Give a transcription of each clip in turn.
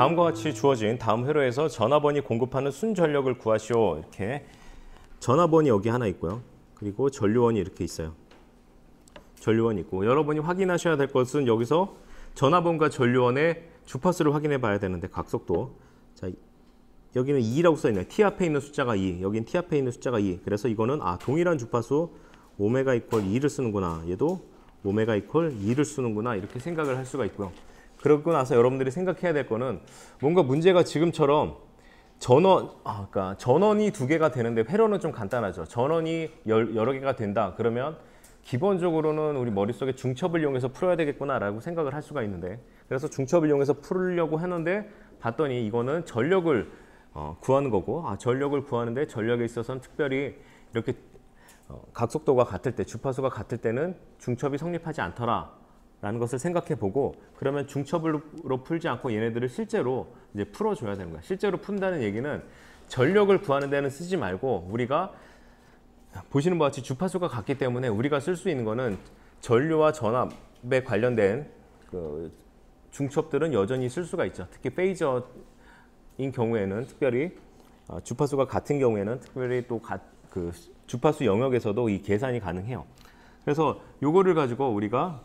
다음과 같이 주어진 다음 회로에서 전화번이 공급하는 순전력을 구하시오. 이렇게 전화번이 여기 하나 있고요. 그리고 전류원이 이렇게 있어요. 전류원이 있고 여러분이 확인하셔야 될 것은 여기서 전화번과 전류원의 주파수를 확인해 봐야 되는데 각속도. 자, 여기는 2라고 써 있네요. T 앞에 있는 숫자가 2, 여긴 T 앞에 있는 숫자가 2. 그래서 이거는 동일한 주파수 오메가 이퀄 2를 쓰는구나. 얘도 오메가 이퀄 2를 쓰는구나. 이렇게 생각을 할 수가 있고요. 그러고 나서 여러분들이 생각해야 될 거는 뭔가 문제가 지금처럼 그러니까 전원이 2개가 되는데 회로는 좀 간단하죠. 전원이 여러 개가 된다. 그러면 기본적으로는 우리 머릿속에 중첩을 이용해서 풀어야 되겠구나라고 생각을 할 수가 있는데, 그래서 중첩을 이용해서 풀려고 하는데 봤더니 이거는 전력을 구하는 거고, 전력을 구하는데 전력에 있어서는 특별히 이렇게 각속도가 같을 때, 주파수가 같을 때는 중첩이 성립하지 않더라 라는 것을 생각해 보고, 그러면 중첩으로 풀지 않고 얘네들을 실제로 이제 풀어줘야 되는 거야. 실제로 푼다는 얘기는 전력을 구하는 데는 쓰지 말고, 우리가 보시는 바와 같이 주파수가 같기 때문에 우리가 쓸 수 있는 거는 전류와 전압에 관련된 그 중첩들은 여전히 쓸 수가 있죠. 특히 페이저인 경우에는 특별히 주파수가 같은 경우에는 특별히 또 그 주파수 영역에서도 이 계산이 가능해요. 그래서 요거를 가지고 우리가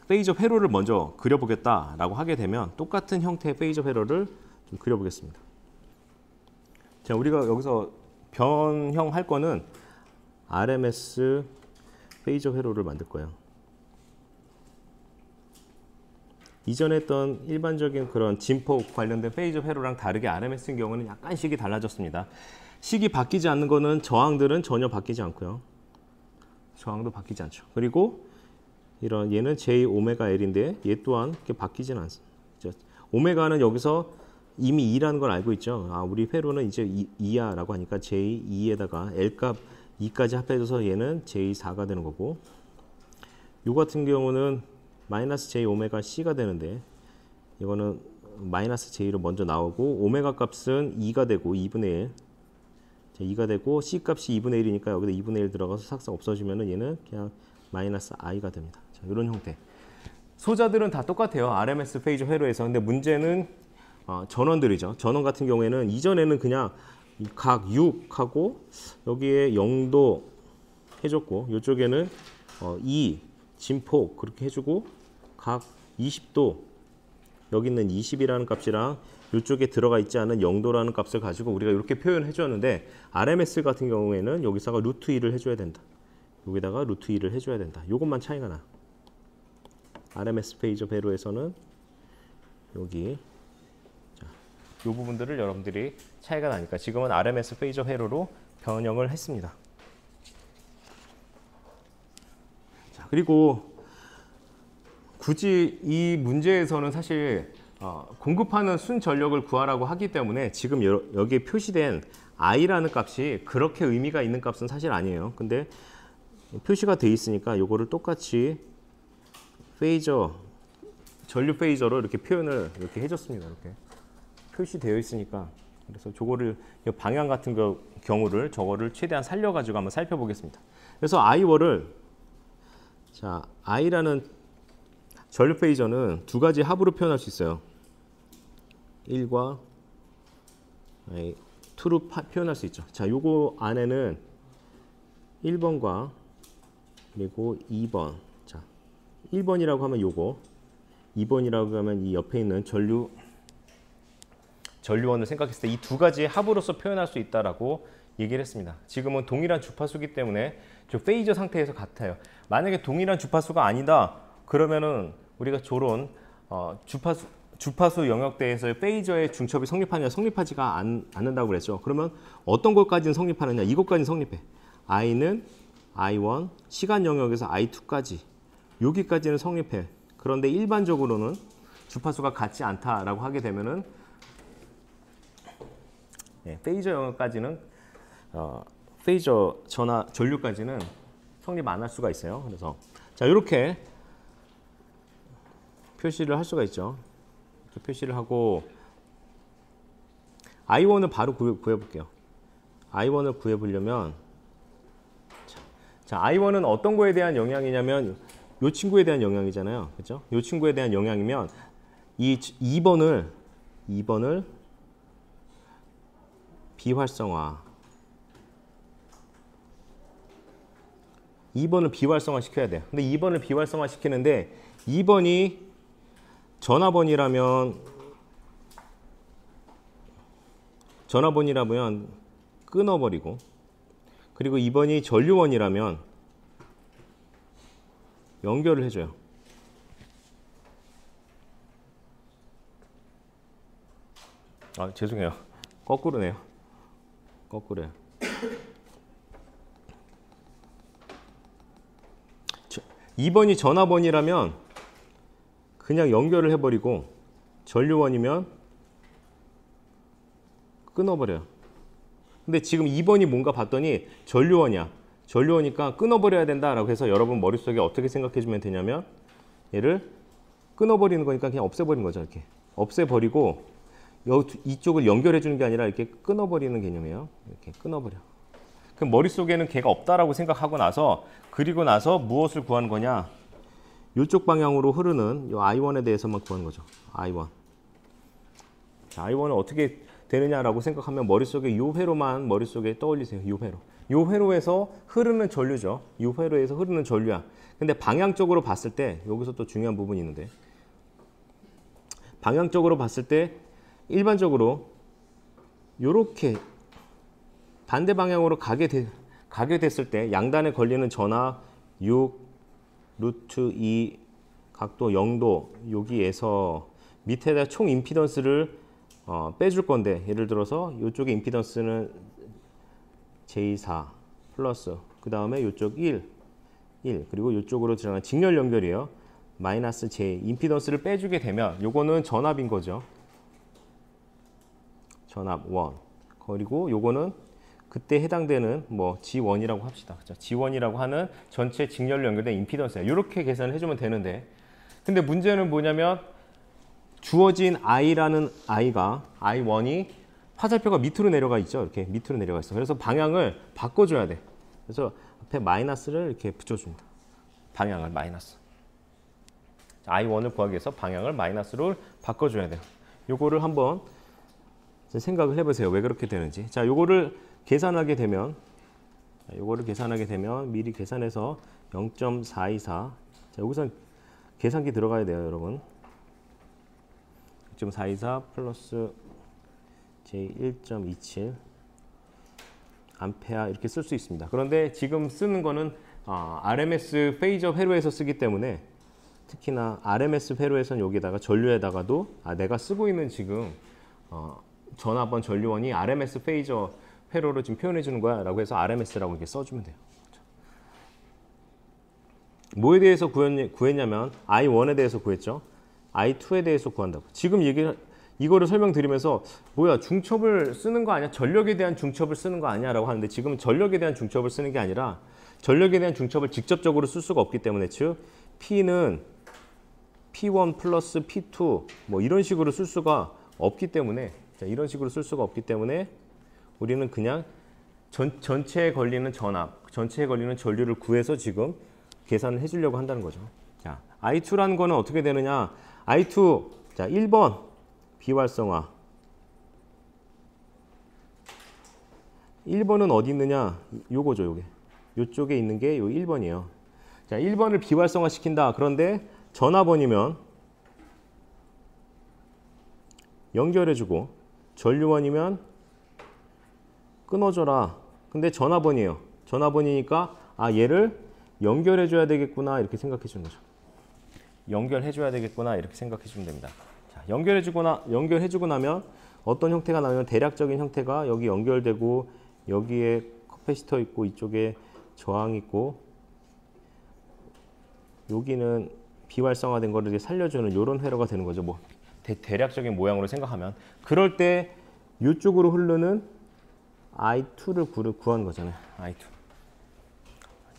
페이저 회로를 먼저 그려보겠다라고 하게 되면 똑같은 형태의 페이저 회로를 좀 그려보겠습니다. 자, 우리가 여기서 변형할 거는 RMS 페이저 회로를 만들 거예요. 이전에 했던 일반적인 그런 진폭 관련된 페이저 회로랑 다르게 RMS인 경우는 약간 식이 달라졌습니다. 식이 바뀌지 않는 거는 저항들은 전혀 바뀌지 않고요. 저항도 바뀌지 않죠. 그리고 이런 얘는 J 오메가 L인데 얘 또한 이렇게 바뀌진 않습니다. 오메가는 여기서 이미 2라는 걸 알고 있죠. 우리 회로는 이제 2야 라고 하니까 J2에다가 L값 2까지 합해져서 얘는 J4가 되는 거고, 요 같은 경우는 마이너스 J 오메가 C가 되는데 이거는 마이너스 J로 먼저 나오고, 오메가 값은 2가 되고 2분의 1 2가 되고, C 값이 2분의 1이니까 여기다 2분의 1 들어가서 삭삭 없어지면은 얘는 그냥 마이너스 I가 됩니다. 자, 이런 형태. 소자들은 다 똑같아요. RMS 페이저 회로에서. 근데 문제는 전원들이죠. 전원 같은 경우에는 이전에는 그냥 각 6하고 여기에 0도 해줬고, 이쪽에는 2 진폭 그렇게 해주고, 각 20도 여기 있는 20이라는 값이랑 이쪽에 들어가 있지 않은 0도라는 값을 가지고 우리가 이렇게 표현해 주었는데, RMS 같은 경우에는 여기다가 루트 2를 해줘야 된다. 여기다가 루트 2를 해줘야 된다. 요것만 차이가 나. RMS 페이저 회로에서는 여기 이 부분들을 여러분들이 차이가 나니까 지금은 RMS 페이저 회로로 변형을 했습니다. 자, 그리고 굳이 이 문제에서는 사실 공급하는 순전력을 구하라고 하기 때문에 지금 여기에 표시된 I라는 값이 그렇게 의미가 있는 값은 사실 아니에요. 근데 표시가 돼 있으니까 요거를 똑같이 페이저, 전류 페이저로 이렇게 표현을 이렇게 해줬습니다. 이렇게 표시되어 있으니까. 그래서 저거를 방향 같은 경우를 저거를 최대한 살려가지고 한번 살펴보겠습니다. 그래서 I월을, 자, I라는 전류 페이저는 두 가지 합으로 표현할 수 있어요. 1과 2로 표현할 수 있죠. 자, 요거 안에는 1번과 그리고 2번. 자, 1번이라고 하면 요거, 2번이라고 하면 이 옆에 있는 전류원을 생각했을 때 이 두 가지 합으로서 표현할 수 있다라고 얘기를 했습니다. 지금은 동일한 주파수기 때문에 저 페이저 상태에서 같아요. 만약에 동일한 주파수가 아니다 그러면은 우리가 저런 주파수 영역대에서의 페이저의 중첩이 성립하느냐 성립하지가 않는다고 그랬죠. 그러면 어떤 것까지는 성립하느냐, 이것까지는 성립해. I는 I1, 시간 영역에서 I2까지 여기까지는 성립해. 그런데 일반적으로는 주파수가 같지 않다라고 하게 되면은 페이저 영역까지는 페이저 전류까지는 성립 안 할 수가 있어요. 그래서 자, 이렇게 표시를 할 수가 있죠. 이렇게 표시를 하고 I1을 바로 구해볼게요. I1을 구해보려면, 자, I1은 어떤 거에 대한 영향이냐면 이 친구에 대한 영향이잖아요. 그렇죠? 이 친구에 대한 영향이면 이 2번을 2번을 비활성화. 2번을 비활성화 시켜야 돼요. 근데 2번을 비활성화 시키는데 2번이 전화번이라면 끊어버리고, 그리고 2번이 전류원이라면 연결을 해줘요. 죄송해요. 거꾸로네요. 거꾸로요. 2번이 전화번이라면 그냥 연결을 해버리고, 전류원이면 끊어버려요. 근데 지금 2번이 뭔가 봤더니 전류원이야. 전류원이니까 끊어버려야 된다라고 해서 여러분 머릿속에 어떻게 생각해주면 되냐면, 얘를 끊어버리는 거니까 그냥 없애버리는 거죠. 이렇게 없애버리고 이쪽을 연결해주는 게 아니라 이렇게 끊어버리는 개념이에요. 이렇게 끊어버려. 그럼 머릿속에는 걔가 없다라고 생각하고 나서, 그리고 나서 무엇을 구하는 거냐? 이쪽 방향으로 흐르는 이 I1에 대해서만 구하는 거죠. I1. 자, I1은 어떻게 되느냐라고 생각하면 머릿속에 요 회로만 머릿속에 떠올리세요. 요 회로. 요 회로에서 흐르는 전류죠. 요 회로에서 흐르는 전류야. 근데 방향적으로 봤을 때, 여기서 또 중요한 부분이 있는데, 방향적으로 봤을 때 일반적으로 요렇게 반대 방향으로 가게 됐을 때 양단에 걸리는 전압 6, 루트 2, 각도 0도, 여기에서 밑에다 총 임피던스를 빼줄 건데, 예를 들어서 이쪽의 임피던스는 J4 플러스, 그 다음에 이쪽 1, 그리고 이쪽으로 들어가는 직렬 연결이에요. 마이너스 J, 임피던스를 빼주게 되면 요거는 전압인 거죠. 전압 1. 그리고 요거는 그때 해당되는 뭐 G1이라고 합시다. 그렇죠? G1이라고 하는 전체 직렬로 연결된 임피던스예요. 이렇게 계산을 해주면 되는데, 근데 문제는 뭐냐면 주어진 I라는 I가, I1이 화살표가 밑으로 내려가 있죠. 이렇게 밑으로 내려가 있어. 그래서 방향을 바꿔줘야 돼. 그래서 앞에 마이너스를 이렇게 붙여줍니다. 방향을 마이너스. I1을 구하기 위해서 방향을 마이너스로 바꿔줘야 돼요. 요거를 한번 생각을 해보세요. 왜 그렇게 되는지. 자, 요거를 계산하게 되면 미리 계산해서 0.424. 자, 여기서 계산기 들어가야 돼요, 여러분. 0.424 플러스 J1.27 암페어 이렇게 쓸 수 있습니다. 그런데 지금 쓰는 거는 RMS 페이저 회로에서 쓰기 때문에, 특히나 RMS 회로에서는 여기다가 전류에다가도 내가 쓰고 있는 지금 전압원 전류원이 RMS 페이저 회로로 지금 표현해 주는 거야 라고 해서 RMS라고 이렇게 써주면 돼요. 뭐에 대해서 구했냐면 I1에 대해서 구했죠. I2에 대해서 구한다고. 지금 이거를 설명드리면서 뭐야, 중첩을 쓰는 거 아니야? 전력에 대한 중첩을 쓰는 거 아니야? 라고 하는데, 지금 전력에 대한 중첩을 쓰는 게 아니라 전력에 대한 중첩을 직접적으로 쓸 수가 없기 때문에, 즉 P는 P1 플러스 P2 뭐 이런 식으로 쓸 수가 없기 때문에, 자, 이런 식으로 쓸 수가 없기 때문에 우리는 그냥 전체에 걸리는 전압, 전체에 걸리는 전류를 구해서 지금 계산을 해주려고 한다는 거죠. 자, I2라는 거는 어떻게 되느냐? I2, 자, 1번 비활성화. 1번은 어디 있느냐? 요거죠, 요게. 요쪽에 있는 게 요 1번이에요. 자, 1번을 비활성화 시킨다. 그런데 전화번이면 연결해주고, 전류원이면 끊어줘라. 근데 전화번이에요. 전화번이니까 얘를 연결해줘야 되겠구나 이렇게 생각해 주는 거죠. 연결해줘야 되겠구나 이렇게 생각해 주면 됩니다. 자, 연결해주고 나면 어떤 형태가 나오면, 대략적인 형태가 여기 연결되고 여기에 커패시터 있고 이쪽에 저항 있고 여기는 비활성화된 거를 살려주는 이런 회로가 되는 거죠. 뭐 대략적인 모양으로 생각하면, 그럴 때 이쪽으로 흐르는 I2를 구하는 거잖아요.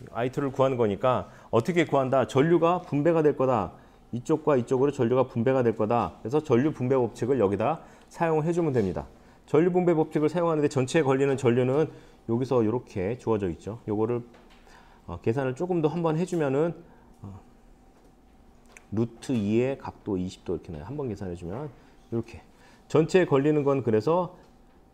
I2를 구하는 거니까 어떻게 구한다? 전류가 분배가 될 거다. 이쪽과 이쪽으로 전류가 분배가 될 거다. 그래서 전류 분배 법칙을 여기다 사용을 해주면 됩니다. 전류 분배 법칙을 사용하는데 전체에 걸리는 전류는 여기서 이렇게 주어져 있죠. 요거를 계산을 조금 더 한번 해주면은 루트 2의 각도 20도 이렇게 나요. 한번 계산해주면 이렇게. 전체에 걸리는 건 그래서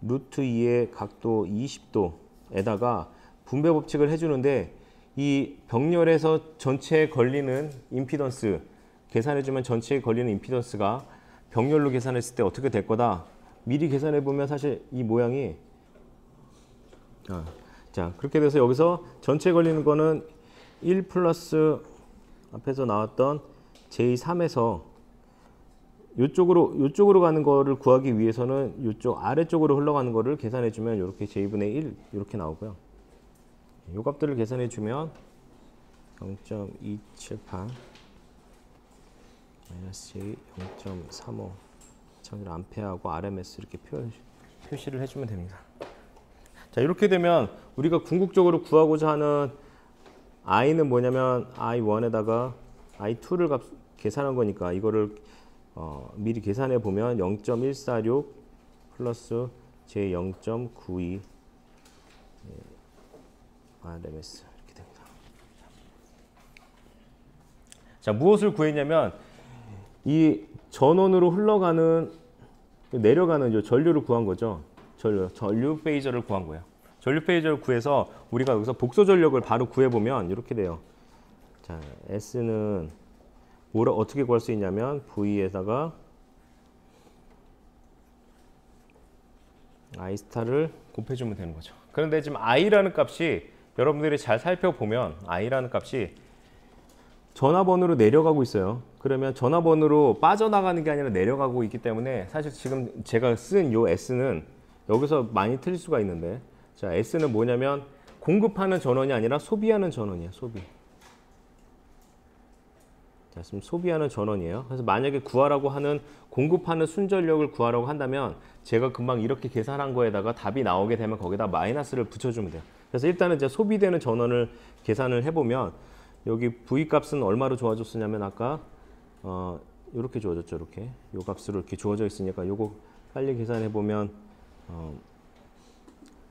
루트 2의 각도 20도에다가 분배 법칙을 해주는데 이 병렬에서 전체에 걸리는 임피던스 계산해주면 전체에 걸리는 임피던스가 병렬로 계산했을 때 어떻게 될 거다. 미리 계산해보면 사실 이 모양이 자 그렇게 돼서 여기서 전체에 걸리는 거는 1 플러스 앞에서 나왔던 J3에서 요쪽으로 가는 거를 구하기 위해서는 요쪽 아래쪽으로 흘러가는 거를 계산해 주면 이렇게 J분의 1 이렇게 나오고요. 요 값들을 계산해 주면 0.278 마이너스 J 0.35 마찬가지로 암페어하고 RMS 이렇게 표시를 해주면 됩니다. 자 이렇게 되면 우리가 궁극적으로 구하고자 하는 I는 뭐냐면 I1에다가 I2를 계산한 거니까 이거를 미리 계산해 보면 0.146 플러스 J 0.92 RMS 이렇게 됩니다. 자 무엇을 구했냐면 이 전원으로 흘러가는 내려가는 이 전류를 구한 거죠. 전류 페이저를 구한 거예요. 전류 페이저를 구해서 우리가 여기서 복소 전력을 바로 구해보면 이렇게 돼요. 자, S는 어떻게 구할 수 있냐면 V에다가 I 스타를 곱해주면 되는 거죠. 그런데 지금 I라는 값이 여러분들이 잘 살펴보면 I라는 값이 전화번호로 내려가고 있어요. 그러면 전화번호로 빠져나가는 게 아니라 내려가고 있기 때문에 사실 지금 제가 쓴 요 S는 여기서 많이 틀릴 수가 있는데 자 S는 뭐냐면 공급하는 전원이 아니라 소비하는 전원이에요. 소비. 자, 지금 소비하는 전원이에요. 그래서 만약에 구하라고 하는 공급하는 순전력을 구하라고 한다면 제가 금방 이렇게 계산한 거에다가 답이 나오게 되면 거기다 마이너스를 붙여주면 돼요. 그래서 일단은 이제 소비되는 전원을 계산을 해보면 여기 V 값은 얼마로 주어졌냐면 아까 이렇게 주어졌죠. 이렇게 요 값으로 이렇게 주어져 있으니까 요거 빨리 계산해 보면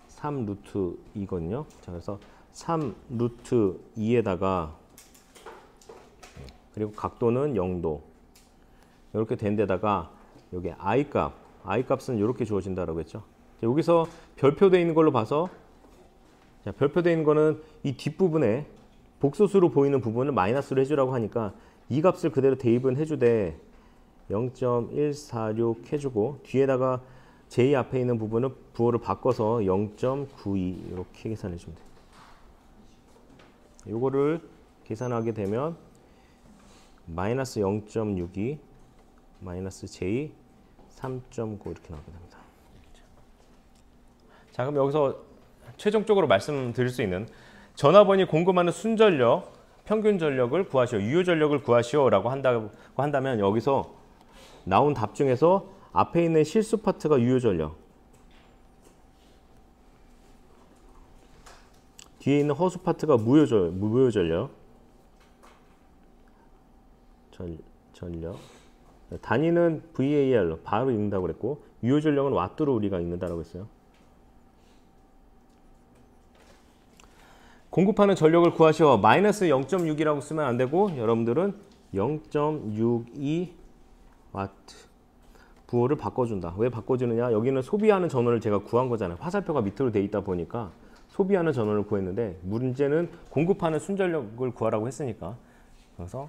3 루트 2거든요. 자, 그래서 3 루트 2에다가 그리고 각도는 0도 이렇게 된 데다가 여기 I 값은 이렇게 주어진다라고 했죠. 자, 여기서 별표되어 있는 걸로 봐서 자, 별표되어 있는 거는 이 뒷부분에 복소수로 보이는 부분을 마이너스로 해주라고 하니까 이 값을 그대로 대입은 해주되 0.146 해주고 뒤에다가 J 앞에 있는 부분은 부호를 바꿔서 0.92 이렇게 계산해 주면 돼요. 요거를 계산하게 되면 마이너스 0.62 마이너스 J 3.9 이렇게 나오게 됩니다. 자 그럼 여기서 최종적으로 말씀드릴 수 있는 전화번이 공급하는 순전력, 평균 전력을 구하시오, 유효 전력을 구하시오라고 한다면 여기서 나온 답 중에서 앞에 있는 실수 파트가 유효 전력, 뒤에 있는 허수 파트가 무효 전력, 전력. 단위는 VAR로 바로 읽는다고 그랬고 유효 전력은 와트로 우리가 읽는다고 했어요. 공급하는 전력을 구하시오. 마이너스 0.6이라고 쓰면 안 되고 여러분들은 0.62 와트 부호를 바꿔준다. 왜 바꿔주느냐? 여기는 소비하는 전원을 제가 구한 거잖아요. 화살표가 밑으로 돼 있다 보니까 소비하는 전원을 구했는데 문제는 공급하는 순전력을 구하라고 했으니까 그래서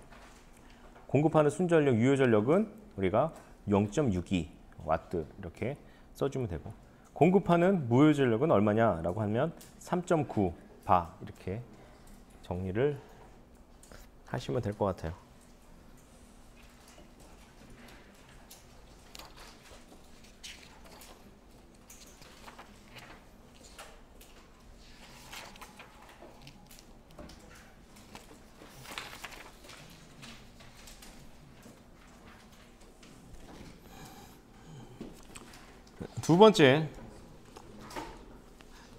공급하는 순전력, 유효 전력은 우리가 0.62 와트 이렇게 써주면 되고 공급하는 무효 전력은 얼마냐라고 하면 3.9 바 이렇게 정리를 하시면 될 것 같아요. 두 번째